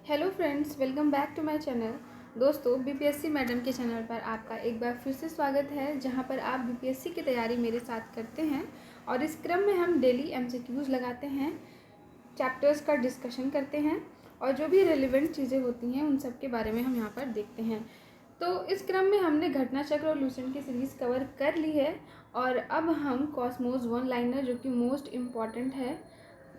Hello friends, welcome back to my channel. दोस्तों, BPSC madam के channel पर आपका एक बार फिर से स्वागत है, जहां पर आप बीपीएससी की तैयारी मेरे साथ करते हैं और इस क्रम में हम डेली एमसीक्यूज़ लगाते हैं, चैप्टर्स का डिस्कशन करते हैं और जो भी रेलिवेंट चीज़ें होती हैं उन सब के बारे में हम यहाँ पर देखते हैं। तो इस क्रम में हमने घटना चक्र और लूसेंट की सीरीज़ कवर कर ली है और अब हम कॉस्मोस वन लाइनर, जो कि मोस्ट इम्पॉर्टेंट है,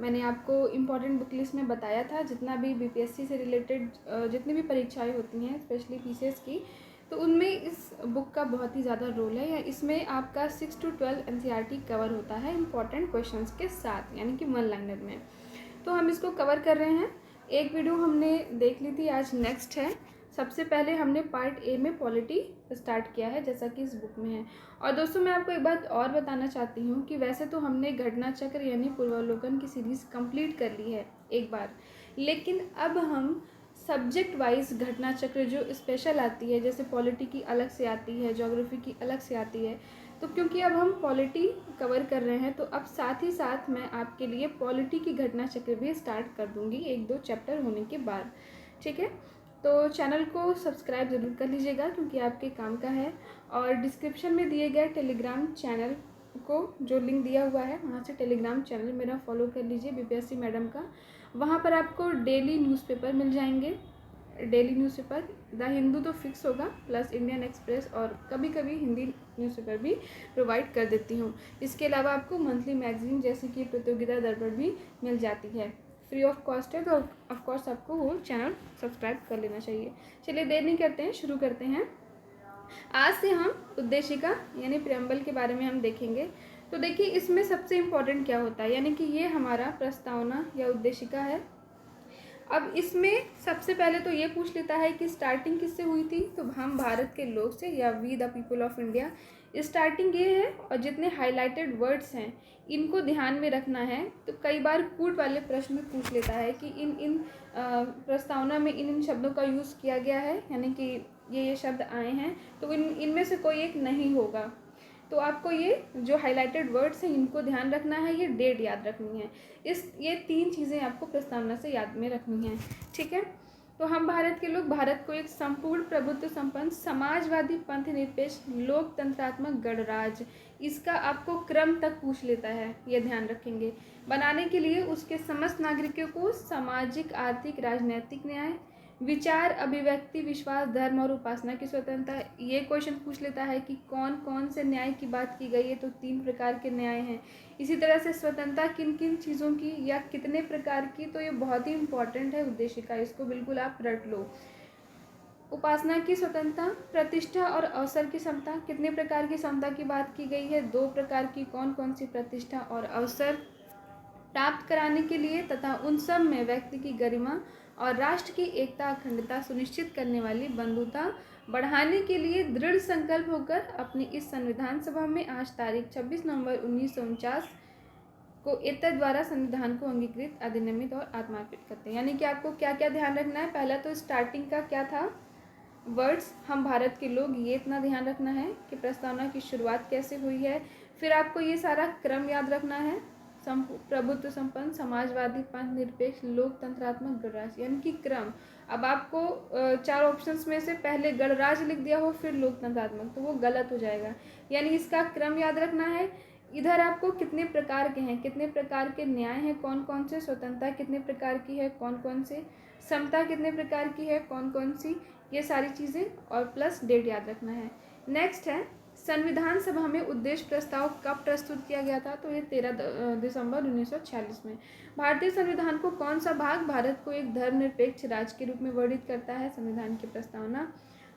मैंने आपको इम्पॉर्टेंट बुक लिस्ट में बताया था, जितना भी बीपीएससी से रिलेटेड जितनी भी परीक्षाएं होती हैं स्पेशली पीसीएस की, तो उनमें इस बुक का बहुत ही ज़्यादा रोल है। या इसमें आपका 6 to 12 एनसीईआरटी कवर होता है इम्पॉर्टेंट क्वेश्चंस के साथ, यानी कि वन लाइनर में। तो हम इसको कवर कर रहे हैं। एक वीडियो हमने देख ली थी, आज नेक्स्ट है। सबसे पहले हमने पार्ट ए में पॉलिटी स्टार्ट किया है, जैसा कि इस बुक में है। और दोस्तों, मैं आपको एक बात और बताना चाहती हूँ कि वैसे तो हमने घटना चक्र यानी पूर्वावलोकन की सीरीज़ कंप्लीट कर ली है एक बार, लेकिन अब हम सब्जेक्ट वाइज घटना चक्र जो स्पेशल आती है, जैसे पॉलिटी की अलग से आती है, ज्योग्राफी की अलग से आती है, तो क्योंकि अब हम पॉलिटी कवर कर रहे हैं तो अब साथ ही साथ मैं आपके लिए पॉलिटी की घटना चक्र भी स्टार्ट कर दूंगी एक दो चैप्टर होने के बाद। ठीक है, तो चैनल को सब्सक्राइब ज़रूर कर लीजिएगा क्योंकि आपके काम का है। और डिस्क्रिप्शन में दिए गए टेलीग्राम चैनल को जो लिंक दिया हुआ है, वहाँ से टेलीग्राम चैनल मेरा फॉलो कर लीजिए, बीपीएससी मैडम का। वहाँ पर आपको डेली न्यूज़पेपर मिल जाएंगे। डेली न्यूज़पेपर द हिंदू तो फिक्स होगा, प्लस इंडियन एक्सप्रेस और कभी कभी हिंदी न्यूज़पेपर भी प्रोवाइड कर देती हूँ। इसके अलावा आपको मंथली मैगजीन जैसे कि प्रतियोगिता दर्पण भी मिल जाती है, फ्री ऑफ कॉस्ट है, तो ऑफ कोर्स आपको वो चैनल सब्सक्राइब कर लेना चाहिए। चलिए देर नहीं करते हैं, शुरू करते हैं। आज से हम उद्देशिका यानी प्रेम्बल के बारे में हम देखेंगे। तो देखिए, इसमें सबसे इम्पोर्टेंट क्या होता है, यानी कि ये हमारा प्रस्तावना या उद्देशिका है। अब इसमें सबसे पहले तो ये पूछ लेता है कि स्टार्टिंग किससे हुई थी, तो हम भारत के लोग से या we the people of India, starting ये है। और जितने हाईलाइटेड वर्ड्स हैं इनको ध्यान में रखना है। तो कई बार कूट वाले प्रश्न में पूछ लेता है कि इन प्रस्तावना में इन शब्दों का यूज़ किया गया है, यानी कि ये शब्द आए हैं, तो इनमें से कोई एक नहीं होगा। तो आपको ये जो हाइलाइटेड वर्ड्स हैं इनको ध्यान रखना है, ये डेट याद रखनी है। ये तीन चीज़ें आपको प्रस्तावना से याद में रखनी है। ठीक है, तो हम भारत के लोग भारत को एक संपूर्ण प्रभुत्व संपन्न समाजवादी पंथ निरपेक्ष लोकतंत्रात्मक गणराज्य, इसका आपको क्रम तक पूछ लेता है, ये ध्यान रखेंगे। बनाने के लिए उसके समस्त नागरिकों को सामाजिक, आर्थिक, राजनैतिक न्याय, विचार, अभिव्यक्ति, विश्वास, धर्म और उपासना की स्वतंत्रता। ये क्वेश्चन पूछ लेता है कि कौन कौन से न्याय की बात की गई है, तो 3 प्रकार के न्याय हैं। इसी तरह से स्वतंत्रता किन किन चीज़ों की या कितने प्रकार की, तो ये बहुत ही इंपॉर्टेंट है उद्देशिका, इसको बिल्कुल आप रट लो। उपासना की स्वतंत्रता, प्रतिष्ठा और अवसर की समता, कितने प्रकार की समता की बात की गई है, 2 प्रकार की। कौन कौन सी प्रतिष्ठा और अवसर प्राप्त कराने के लिए तथा उन सब में व्यक्ति की गरिमा और राष्ट्र की एकता अखंडता सुनिश्चित करने वाली बंधुता बढ़ाने के लिए दृढ़ संकल्प होकर अपनी इस संविधान सभा में आज तारीख 26 नवंबर 1949 को इतर द्वारा संविधान को अंगीकृत, अधिनियमित और आत्मार्पित करते हैं। यानी कि आपको क्या क्या ध्यान रखना है। पहला तो स्टार्टिंग का क्या था, वर्ड्स, हम भारत के लोग, ये इतना ध्यान रखना है कि प्रस्तावना की शुरुआत कैसे हुई है। फिर आपको ये सारा क्रम याद रखना है, प्रभुत्व संपन्न समाजवादी पंथ निरपेक्ष लोकतंत्रात्मक गणराज्य, यानी कि क्रम। अब आपको 4 ऑप्शंस में से पहले गणराज्य लिख दिया हो फिर लोकतंत्रात्मक, तो वो गलत हो जाएगा, यानी इसका क्रम याद रखना है। इधर आपको कितने प्रकार के हैं, कितने प्रकार के न्याय हैं, कौन कौन से, स्वतंत्रता कितने प्रकार की है, कौन कौन से, समता कितने प्रकार की है, कौन कौन सी, ये सारी चीज़ें, और प्लस डेट याद रखना है। नेक्स्ट है संविधान सभा में उद्देश्य प्रस्ताव कब प्रस्तुत किया गया था, तो ये 13 दिसंबर 1946 में। भारतीय संविधान को कौन सा भाग भारत को एक धर्मनिरपेक्ष राज्य के रूप में वर्णित करता है, संविधान की प्रस्तावना।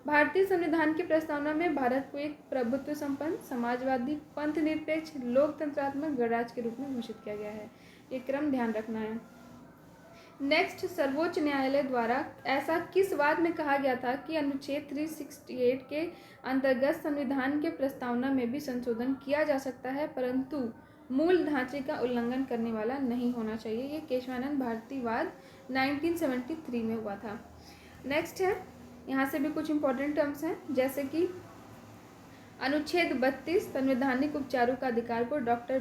भारतीय संविधान की प्रस्तावना में भारत को एक प्रभुत्व संपन्न समाजवादी पंथ निरपेक्ष लोकतंत्रात्मक गणराज्य के रूप में घोषित किया गया है, ये क्रम ध्यान रखना है। नेक्स्ट, सर्वोच्च न्यायालय द्वारा ऐसा किस वाद में कहा गया था कि अनुच्छेद 368 के अंतर्गत संविधान के प्रस्तावना में भी संशोधन किया जा सकता है, परंतु मूल ढांचे का उल्लंघन करने वाला नहीं होना चाहिए। ये केशवानंद भारती वाद 1973 में हुआ था। नेक्स्ट है, यहाँ से भी कुछ इंपॉर्टेंट टर्म्स हैं, जैसे कि अनुच्छेद 32 संवैधानिक उपचारों का अधिकार को डॉक्टर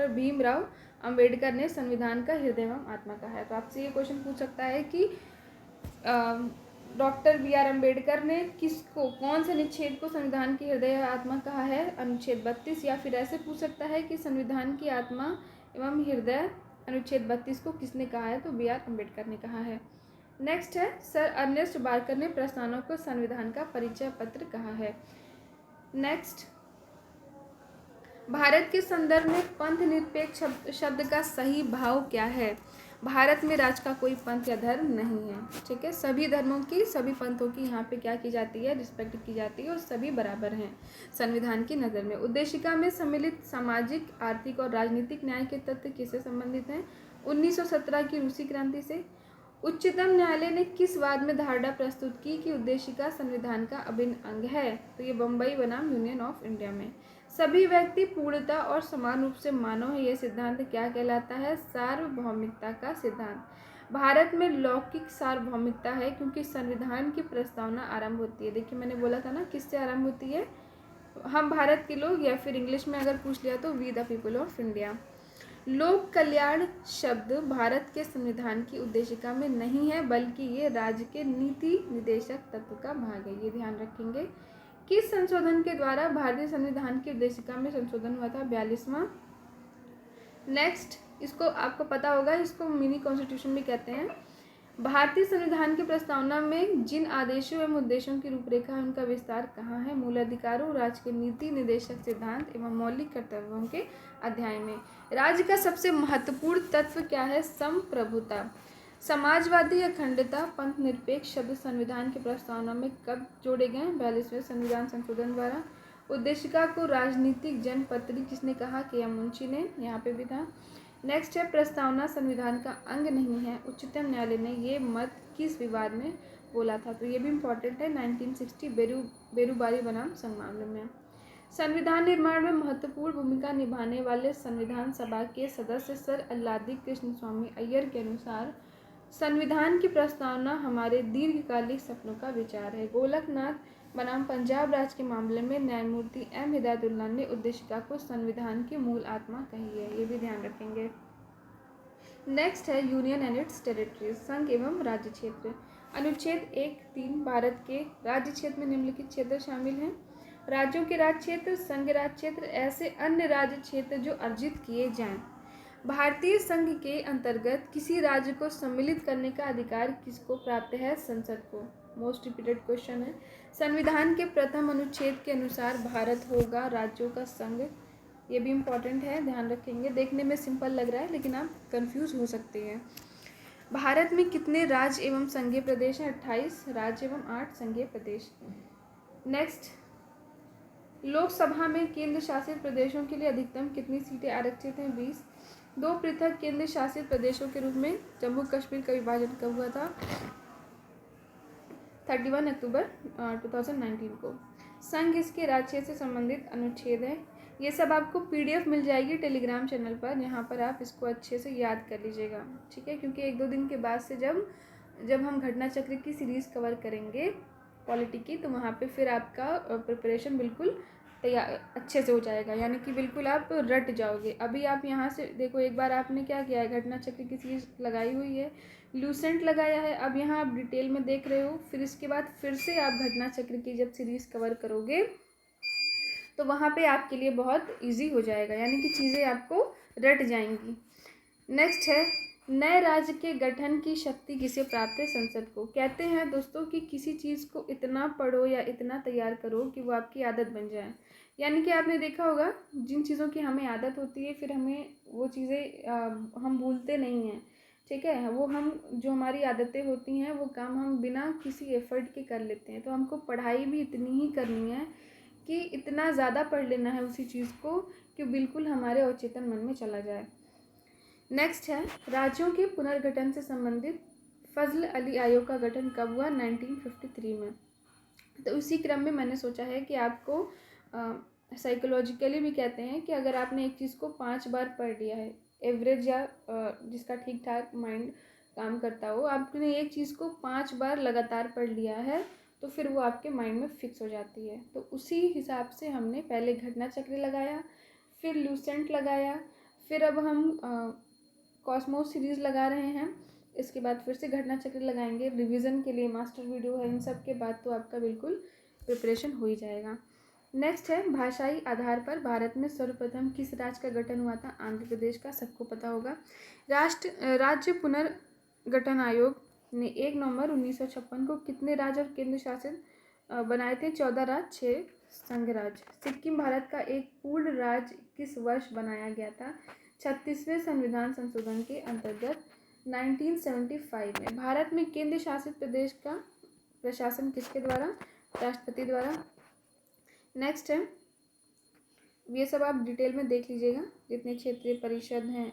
भीमराव अंबेडकर ने संविधान का हृदय एवं आत्मा कहा है। तो आपसे ये क्वेश्चन पूछ सकता है कि डॉक्टर बी.आर. अम्बेडकर ने किसको, कौन से अनुच्छेद को संविधान की हृदय और आत्मा कहा है? अनुच्छेद 32। या फिर ऐसे पूछ सकता है कि संविधान की आत्मा एवं हृदय अनुच्छेद 32 को किसने कहा है? तो बी.आर. अम्बेडकर ने कहा है। नेक्स्ट है, सर अर्नेस्ट बार्कर ने प्रस्तावना को संविधान का परिचय पत्र कहा है। नेक्स्ट, भारत के संदर्भ में पंथ निरपेक्ष शब्द का सही भाव क्या है? भारत में राज का कोई पंथ या धर्म नहीं है। ठीक है, सभी धर्मों की, सभी पंथों की यहाँ पे क्या की जाती है? रिस्पेक्ट की जाती है और सभी बराबर हैं संविधान की नज़र में। उद्देशिका में सम्मिलित सामाजिक, आर्थिक और राजनीतिक न्याय के तत्व किससे संबंधित हैं? 1917 की रूसी क्रांति से। उच्चतम न्यायालय ने किस वाद में धारणा प्रस्तुत की कि उद्देशिका संविधान का अभिन्न अंग है? तो ये बम्बई बनाम यूनियन ऑफ इंडिया में। सभी व्यक्ति पूर्णता और समान रूप से मानव है, यह सिद्धांत क्या कहलाता है? सार्वभौमिकता का सिद्धांत। भारत में लौकिक सार्वभौमिकता है क्योंकि संविधान की प्रस्तावना आरंभ होती है, देखिए मैंने बोला था ना किससे आरंभ होती है? हम भारत के लोग, या फिर इंग्लिश में अगर पूछ लिया तो we the people of India. लोक कल्याण शब्द भारत के संविधान की उद्देशिका में नहीं है, बल्कि ये राज्य के नीति निदेशक तत्व का भाग है, ये ध्यान रखेंगे। किस संशोधन के द्वारा भारतीय संविधान की उद्देशिका में संशोधन हुआ था? 42वां। नेक्स्ट, इसको आपको पता होगा, इसको मिनी कॉन्स्टिट्यूशन भी कहते हैं। भारतीय संविधान की प्रस्तावना में जिन आदेशों एवं उद्देश्यों की रूपरेखा है उनका विस्तार कहाँ है? मूल अधिकारों, राज्य के नीति निदेशक सिद्धांत एवं मौलिक कर्तव्यों के अध्याय में। राज्य का सबसे महत्वपूर्ण तत्व क्या है? संप्रभुता। समाजवादी अखंडता, पंथ निरपेक्ष शब्द संविधान की प्रस्तावना में कब जोड़े गए? 42वें संविधान संशोधन द्वारा। उद्देशिका को राजनीतिक जनपत्री किसने कहा? के.एम. मुंशी ने, यहाँ पे भी था। नेक्स्ट है, प्रस्तावना संविधान का अंग नहीं है, उच्चतम न्यायालय ने ये मत किस विवाद में बोला था? तो ये भी इम्पॉर्टेंट है, 1960 बेरूबारी बनाम संघ मामले में। संविधान निर्माण में महत्वपूर्ण भूमिका निभाने वाले संविधान सभा के सदस्य सर अल्लादी कृष्ण स्वामी अय्यर के अनुसार संविधान की प्रस्तावना हमारे दीर्घकालिक सपनों का विचार है। गोलकनाथ बनाम पंजाब राज्य के मामले में न्यायमूर्ति एम हिदायतुल्लाह ने उद्देशिका को संविधान की मूल आत्मा कही है, ये भी ध्यान रखेंगे। नेक्स्ट है, यूनियन एंड इट्स टेरिटरीज, संघ एवं राज्य क्षेत्र। अनुच्छेद 1(3) भारत के राज्य क्षेत्र में निम्नलिखित क्षेत्र शामिल हैं। राज्यों के राज्य क्षेत्र, संघ राज्य क्षेत्र, ऐसे अन्य राज्य क्षेत्र जो अर्जित किए जाएं। भारतीय संघ के अंतर्गत किसी राज्य को सम्मिलित करने का अधिकार किसको प्राप्त है? संसद को। मोस्ट रिपीटेड क्वेश्चन है। संविधान के प्रथम अनुच्छेद के अनुसार भारत होगा राज्यों का संघ, ये भी इम्पॉर्टेंट है, ध्यान रखेंगे। देखने में सिंपल लग रहा है लेकिन आप कंफ्यूज हो सकते हैं। भारत में कितने राज्य एवं संघीय प्रदेश हैं? 28 राज्य एवं 8 संघीय प्रदेश। नेक्स्ट, लोकसभा में केंद्र शासित प्रदेशों के लिए अधिकतम कितनी सीटें आरक्षित हैं? 20। दो पृथक केंद्र शासित प्रदेशों के रूप में जम्मू कश्मीर का विभाजन कब हुआ था? 31 अक्टूबर 2019 को। संघ इसके राज्य से संबंधित अनुच्छेद है। ये सब आपको PDF मिल जाएगी टेलीग्राम चैनल पर, यहाँ पर आप इसको अच्छे से याद कर लीजिएगा, ठीक है? क्योंकि 1-2 दिन के बाद से जब हम घटना चक्र की सीरीज़ कवर करेंगे पॉलिटी की, तो वहाँ पे फिर आपका प्रिपरेशन बिल्कुल तैयार अच्छे से हो जाएगा, यानी कि बिल्कुल आप रट जाओगे। अभी आप यहाँ से देखो, एक बार आपने क्या किया है, घटना चक्र की सीरीज लगाई हुई है, लूसेंट लगाया है, अब यहाँ आप डिटेल में देख रहे हो, फिर इसके बाद फिर से आप घटना चक्र की जब सीरीज़ कवर करोगे तो वहाँ पे आपके लिए बहुत इजी हो जाएगा, यानी कि चीज़ें आपको रट जाएंगी। नेक्स्ट है, नए राज्य के गठन की शक्ति किसे प्राप्त है? संसद को। कहते हैं दोस्तों कि किसी चीज़ को इतना पढ़ो या इतना तैयार करो कि वो आपकी आदत बन जाए, यानी कि आपने देखा होगा जिन चीज़ों की हमें आदत होती है फिर हमें वो चीज़ें हम भूलते नहीं हैं, ठीक है? वो हम जो हमारी आदतें होती हैं वो काम हम बिना किसी एफर्ट के कर लेते हैं। तो हमको पढ़ाई भी इतनी ही करनी है कि इतना ज़्यादा पढ़ लेना है उसी चीज़ को कि बिल्कुल हमारे अवचेतन मन में चला जाए। नेक्स्ट है, राज्यों के पुनर्गठन से संबंधित फजल अली आयोग का गठन कब हुआ? 1953 में। तो उसी क्रम में मैंने सोचा है कि आपको साइकोलॉजिकली भी कहते हैं कि अगर आपने एक चीज़ को 5 बार पढ़ लिया है, एवरेज या जिसका ठीक ठाक माइंड काम करता हो, आपने एक चीज़ को 5 बार लगातार पढ़ लिया है तो फिर वो आपके माइंड में फिक्स हो जाती है। तो उसी हिसाब से हमने पहले घटना चक्र लगाया, फिर लूसेंट लगाया, फिर अब हम कॉस्मोस सीरीज़ लगा रहे हैं। इसके बाद फिर से घटना चक्र लगाएंगे। रिवीजन के लिए मास्टर वीडियो है। इन सब के बाद तो आपका बिल्कुल प्रिपरेशन हो ही जाएगा। नेक्स्ट है भाषाई आधार पर भारत में सर्वप्रथम किस राज्य का गठन हुआ था? आंध्र प्रदेश का, सबको पता होगा। राज्य पुनर्गठन आयोग ने 1 नवंबर 1956 को कितने राज्य और केंद्र शासित बनाए थे? 14 राज्य, 6 संघ राज्य। सिक्किम भारत का एक पूर्ण राज्य किस वर्ष बनाया गया था? 36वें संविधान संशोधन के अंतर्गत 1975 में। भारत में केंद्र शासित प्रदेश का प्रशासन किसके द्वारा? राष्ट्रपति द्वारा। नेक्स्ट है, ये सब आप डिटेल में देख लीजिएगा, जितने क्षेत्रीय परिषद हैं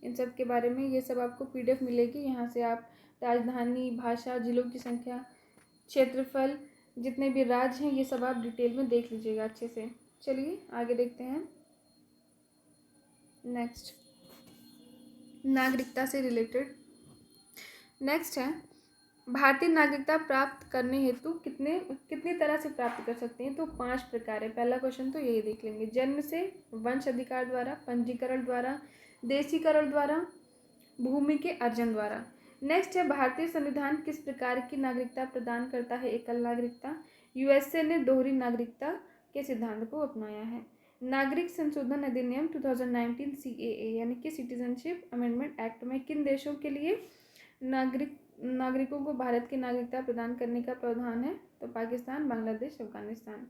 इन सब के बारे में। ये सब आपको PDF मिलेगी। यहाँ से आप राजधानी, भाषा, जिलों की संख्या, क्षेत्रफल, जितने भी राज्य हैं, ये सब आप डिटेल में देख लीजिएगा अच्छे से। चलिए आगे देखते हैं। नेक्स्ट, नागरिकता से रिलेटेड नेक्स्ट है, भारतीय नागरिकता प्राप्त करने हेतु कितने तरह से प्राप्त कर सकते हैं? तो 5 प्रकार है। पहला क्वेश्चन तो यही देख लेंगे। जन्म से, वंश अधिकार द्वारा, पंजीकरण द्वारा, देशीकरण द्वारा, भूमि के अर्जन द्वारा। नेक्स्ट है, भारतीय संविधान किस प्रकार की नागरिकता प्रदान करता है? एकल नागरिकता। USA ने दोहरी नागरिकता के सिद्धांत को अपनाया है। नागरिक संशोधन अधिनियम 2019 CAA यानी कि सिटीजनशिप अमेंडमेंट एक्ट में किन देशों के लिए नागरिकों को भारत की नागरिकता प्रदान करने का प्रावधान है? तो पाकिस्तान, बांग्लादेश, अफगानिस्तान।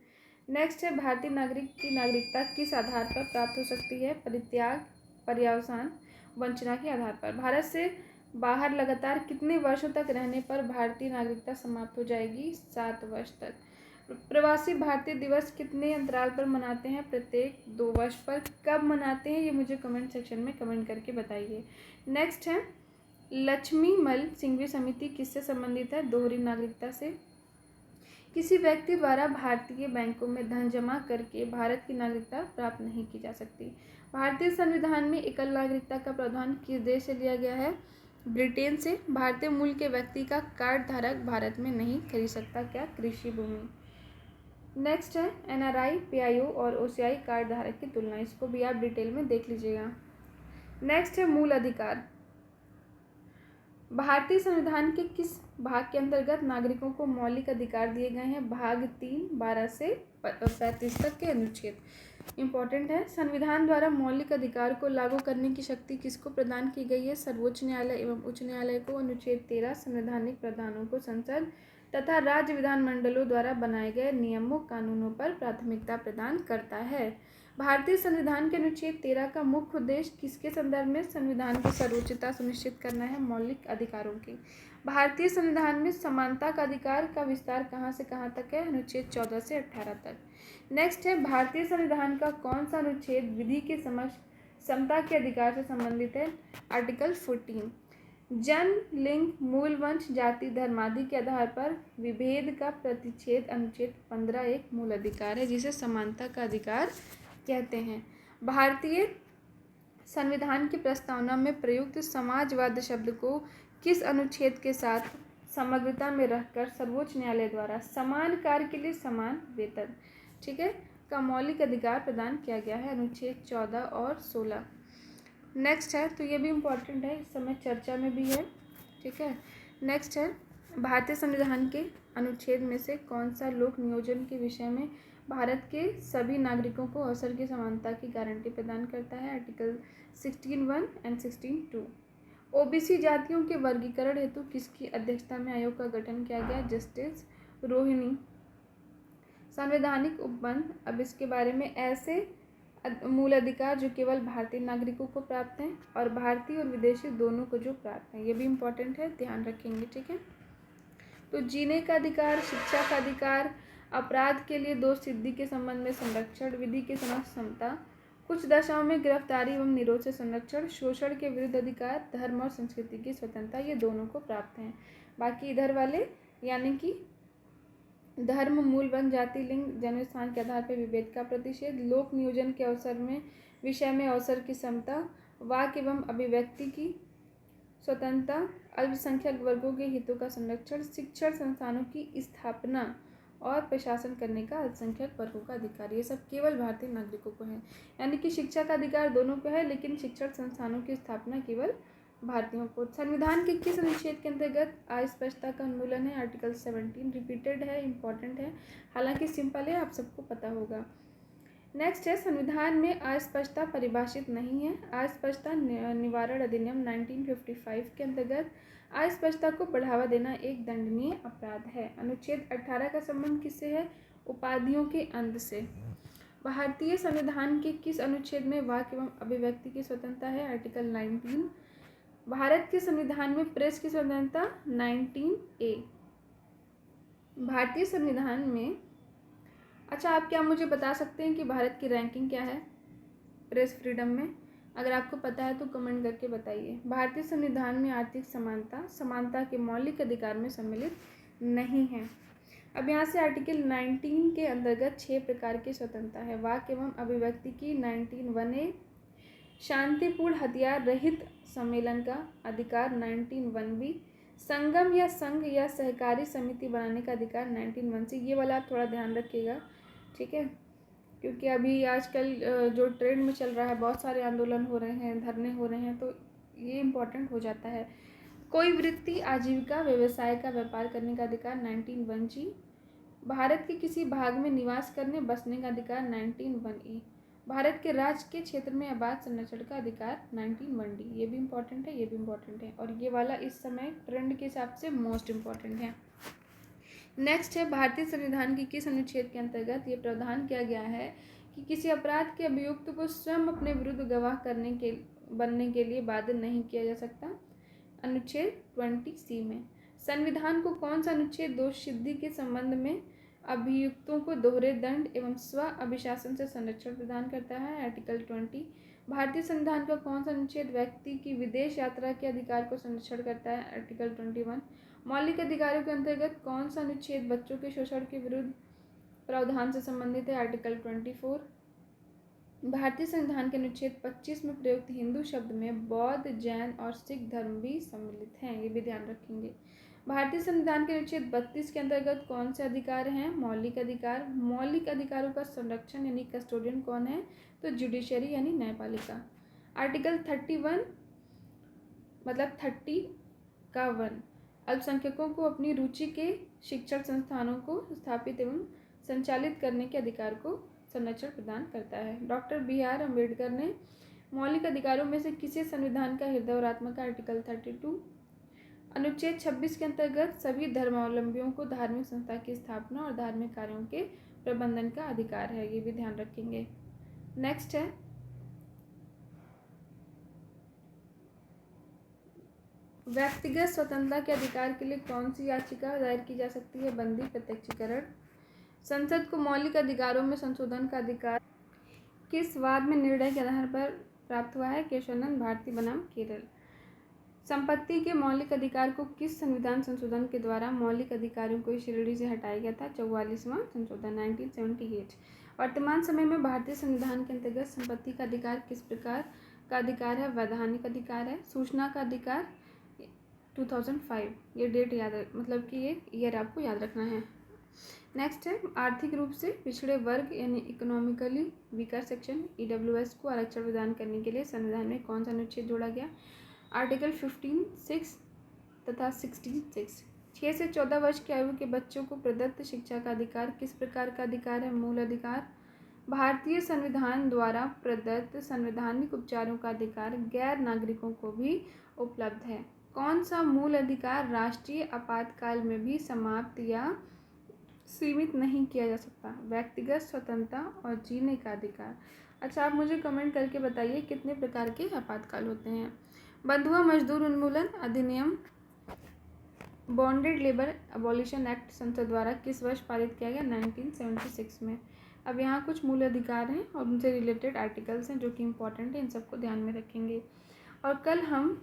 नेक्स्ट है, भारतीय नागरिक की नागरिकता किस आधार पर प्राप्त हो सकती है? परित्याग, पर्यावसान, वंचना के आधार पर। भारत से बाहर लगातार कितने वर्षों तक रहने पर भारतीय नागरिकता समाप्त हो जाएगी? 7 वर्ष तक। प्रवासी भारतीय दिवस कितने अंतराल पर मनाते हैं? प्रत्येक 2 वर्ष पर। कब मनाते हैं ये मुझे कमेंट सेक्शन में कमेंट करके बताइए। नेक्स्ट है, लक्ष्मीमल सिंघवी समिति किससे संबंधित है? दोहरी नागरिकता से। किसी व्यक्ति द्वारा भारतीय बैंकों में धन जमा करके भारत की नागरिकता प्राप्त नहीं की जा सकती। भारतीय संविधान में एकल नागरिकता का प्रावधान किस देश से लिया गया है? ब्रिटेन से। भारतीय मूल के व्यक्ति का कार्ड धारक भारत में नहीं खरीद सकता क्या? कृषि भूमि। नेक्स्ट है, NRI, PIO और OCI कार्ड धारक की तुलना। इसको भी आप डिटेल में देख लीजिएगा। नेक्स्ट है, मूल अधिकार। भारतीय संविधान के किस भाग के अंतर्गत नागरिकों को मौलिक अधिकार दिए गए हैं? भाग 3, 12 से 35 तक के अनुच्छेद इंपॉर्टेंट है। संविधान द्वारा मौलिक अधिकार को लागू करने की शक्ति किसको प्रदान की गई है? सर्वोच्च न्यायालय एवं उच्च न्यायालय को। अनुच्छेद 13 संवैधानिक प्रावधानों को संसद तथा राज्य विधानमंडलों द्वारा बनाए गए नियमों कानूनों पर प्राथमिकता प्रदान करता है। भारतीय संविधान के अनुच्छेद 13 का मुख्य उद्देश्य किसके संदर्भ में? संविधान की सर्वोच्चता सुनिश्चित करना है, मौलिक अधिकारों की। भारतीय संविधान में समानता का अधिकार का विस्तार कहाँ से कहाँ तक है? अनुच्छेद 14 से 18 तक। नेक्स्ट है, भारतीय संविधान का कौन सा अनुच्छेद विधि के समक्ष समता के अधिकार से संबंधित है? आर्टिकल 14। जन्म, लिंग, मूल वंश, जाति, धर्म आदि के आधार पर विभेद का प्रतिषेध अनुच्छेद 15 एक मूल अधिकार है, जिसे समानता का अधिकार कहते हैं। भारतीय संविधान की प्रस्तावना में प्रयुक्त समाजवाद शब्द को किस अनुच्छेद के साथ समग्रता में रखकर सर्वोच्च न्यायालय द्वारा समान कार्य के लिए समान वेतन, ठीक है, का मौलिक अधिकार प्रदान किया गया है? अनुच्छेद 14 और 16। नेक्स्ट है, तो ये भी इम्पोर्टेंट है, इस समय चर्चा में भी है, ठीक है। नेक्स्ट है, भारतीय संविधान के अनुच्छेद में से कौन सा लोक नियोजन के विषय में भारत के सभी नागरिकों को अवसर की समानता की गारंटी प्रदान करता है? Article 16(1) and 16(2). OBC जातियों के वर्गीकरण हेतु किसकी अध्यक्षता में आयोग का गठन किया गया? जस्टिस रोहिणी। संवैधानिक उपबंध, अब इसके बारे में, ऐसे मूल अधिकार जो केवल भारतीय नागरिकों को प्राप्त हैं और भारतीय और विदेशी दोनों को जो प्राप्त हैं, ये भी इम्पोर्टेंट है, ध्यान रखेंगे, ठीक है। तो जीने का अधिकार, शिक्षा का अधिकार, अपराध के लिए दोष सिद्धि के संबंध में संरक्षण, विधि के समक्ष समता, कुछ दशाओं में गिरफ्तारी एवं निरोध से संरक्षण, शोषण के विरुद्ध अधिकार, धर्म और संस्कृति की स्वतंत्रता, ये दोनों को प्राप्त हैं। बाकी इधर वाले यानी कि धर्म, मूल वंश, जाति, लिंग, जन्म स्थान के आधार पर विभेद का प्रतिषेध, लोक नियोजन के अवसर में विषय में अवसर की समता, वाक एवं अभिव्यक्ति की स्वतंत्रता, अल्पसंख्यक वर्गों के हितों का संरक्षण, शिक्षण संस्थानों की स्थापना और प्रशासन करने का अल्पसंख्यक वर्गों का अधिकार। ये सब केवल भारतीय नागरिकों को है। यानी कि शिक्षा का अधिकार दोनों को है, लेकिन शिक्षण संस्थानों की स्थापना केवल भारतीयों को। संविधान के किस अनुच्छेद के अंतर्गत अस्पष्टता का उन्मूलन है? आर्टिकल 17। रिपीटेड है, इंपॉर्टेंट है, हालांकि सिंपल है, आप सबको पता होगा। नेक्स्ट है, संविधान में अस्पष्टता परिभाषित नहीं है। अस्पष्टता निवारण अधिनियम 1955 के अंतर्गत अस्पष्टता को बढ़ावा देना एक दंडनीय अपराध है। अनुच्छेद 18 का संबंध किससे है? उपाधियों के अंत से। भारतीय संविधान के किस अनुच्छेद में वाक एवं अभिव्यक्ति की स्वतंत्रता है? आर्टिकल 19। भारत के संविधान में प्रेस की स्वतंत्रता 19A। भारतीय संविधान में, अच्छा आप क्या मुझे बता सकते हैं कि भारत की रैंकिंग क्या है प्रेस फ्रीडम में? अगर आपको पता है तो कमेंट करके बताइए। भारतीय संविधान में आर्थिक समानता के मौलिक अधिकार में सम्मिलित नहीं है। अब यहाँ से आर्टिकल 19 के अंतर्गत 6 प्रकार की स्वतंत्रता है। वाक एवं अभिव्यक्ति की 19(1)(a), शांतिपूर्ण हथियार रहित सम्मेलन का अधिकार 19(1)(b), संगम या संघ या सहकारी समिति बनाने का अधिकार 19(1)(c। ये वाला आप थोड़ा ध्यान रखिएगा, ठीक है, क्योंकि अभी आजकल जो ट्रेंड में चल रहा है, बहुत सारे आंदोलन हो रहे हैं, धरने हो रहे हैं, तो ये इम्पोर्टेंट हो जाता है। कोई वृत्ति, आजीविका, व्यवसाय का व्यापार करने का अधिकार 19(1)(g), भारत के किसी भाग में निवास करने बसने का अधिकार 19(1)(e), भारत के राज्य के क्षेत्र में आबाद संरक्षण का अधिकार 19(1)(d। ये भी इम्पोर्टेंट है, ये भी इम्पोर्टेंट है, और ये वाला इस समय ट्रेंड के हिसाब से मोस्ट इम्पोर्टेंट है। नेक्स्ट है, भारतीय संविधान के किस अनुच्छेद के अंतर्गत ये प्रावधान किया गया है कि किसी अपराध के अभियुक्त को स्वयं अपने विरुद्ध गवाह बनने के लिए बाध्य नहीं किया जा सकता? अनुच्छेद 20C में। संविधान को कौन सा अनुच्छेद दोष सिद्धि के संबंध में अभियुक्तों को दोहरे दंड एवं स्व अभिशासन से संरक्षण प्रदान करता है? आर्टिकल 20। भारतीय संविधान का कौन सा अनुच्छेद व्यक्ति की विदेश यात्रा के अधिकार को संरक्षण करता है? आर्टिकल 21। मौलिक अधिकारों के अंतर्गत कौन सा अनुच्छेद बच्चों के शोषण के विरुद्ध प्रावधान से संबंधित है? आर्टिकल 24। भारतीय संविधान के अनुच्छेद 25 में प्रयुक्त हिंदू शब्द में बौद्ध, जैन और सिख धर्म भी सम्मिलित हैं, ये भी ध्यान रखेंगे। भारतीय संविधान के अनुच्छेद 32 के अंतर्गत कौन से अधिकार हैं? मौलिक अधिकार। मौलिक अधिकारों का संरक्षण यानी कस्टोडियन कौन है? तो जुडिशरी यानी न्यायपालिका। आर्टिकल 31 मतलब 30 का 1 अल्पसंख्यकों को अपनी रुचि के शिक्षण संस्थानों को स्थापित एवं संचालित करने के अधिकार को संरक्षण प्रदान करता है। डॉक्टर BR अम्बेडकर ने मौलिक अधिकारों में से किसे संविधान का हृदय और आत्मा का? आर्टिकल 32। अनुच्छेद 26 के अंतर्गत सभी धर्मावलंबियों को धार्मिक संस्था की स्थापना और धार्मिक कार्यों के प्रबंधन का अधिकार है, ये भी ध्यान रखेंगे। नेक्स्ट है, व्यक्तिगत स्वतंत्रता के अधिकार के लिए कौन सी याचिका दायर की जा सकती है? बंदी प्रत्यक्षीकरण। संसद को मौलिक अधिकारों में संशोधन का अधिकार किस वाद में निर्णय के आधार पर प्राप्त हुआ है? केशवानंद भारती बनाम केरल। संपत्ति के मौलिक अधिकार को किस संविधान संशोधन के द्वारा मौलिक अधिकारों को इस श्रेणी से हटाया गया था? 44वां संशोधन 1978। वर्तमान समय में भारतीय संविधान के अंतर्गत संपत्ति का अधिकार किस प्रकार का अधिकार है? वैधानिक अधिकार है। सूचना का अधिकार 2005, ये डेट याद मतलब कि ये ईयर आपको याद रखना है। नेक्स्ट है, आर्थिक रूप से पिछड़े वर्ग यानी इकोनॉमिकली वीकर सेक्शन EWS को आरक्षण प्रदान करने के लिए संविधान में कौन सा अनुच्छेद जोड़ा गया? आर्टिकल 15(6) तथा 16(6). 6 से 14 वर्ष की आयु के बच्चों को प्रदत्त शिक्षा का अधिकार किस प्रकार का अधिकार है? मूल अधिकार। भारतीय संविधान द्वारा प्रदत्त संवैधानिक उपचारों का अधिकार गैर नागरिकों को भी उपलब्ध है। कौन सा मूल अधिकार राष्ट्रीय आपातकाल में भी समाप्त या सीमित नहीं किया जा सकता? व्यक्तिगत स्वतंत्रता और जीने का अधिकार। अच्छा आप मुझे कमेंट करके बताइए कितने प्रकार के आपातकाल होते हैं। बंधुआ मजदूर उन्मूलन अधिनियम बॉन्डेड लेबर अबॉलिशन एक्ट संसद द्वारा किस वर्ष पारित किया गया? 1976 में। अब यहाँ कुछ मूल अधिकार हैं और उनसे रिलेटेड आर्टिकल्स हैं जो कि इम्पोर्टेंट हैं, इन सबको ध्यान में रखेंगे। और कल हम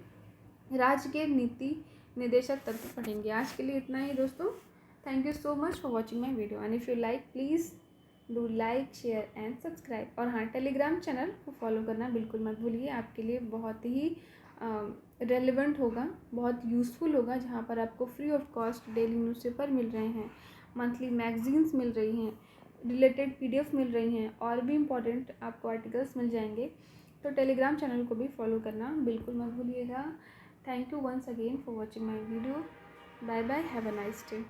राज्य के नीति निर्देशक तत्व पढ़ेंगे। आज के लिए इतना ही दोस्तों। Thank you so much for watching my video and if you like please do like, share and subscribe. और हाँ, टेलीग्राम चैनल को फॉलो करना बिल्कुल मत भूलिए, आपके लिए बहुत ही रेलेवेंट होगा, बहुत यूज़फुल होगा, जहाँ पर आपको free of cost daily newspaper मिल रहे हैं, मंथली मैगजीन्स मिल रही हैं, रिलेटेड पीडीएफ मिल रही हैं, और भी इम्पॉर्टेंट आपको आर्टिकल्स मिल जाएंगे। तो टेलीग्राम चैनल को भी फॉलो करना बिल्कुल मत भूलिएगा। Thank you once again for watching my video. Bye bye, have a nice day.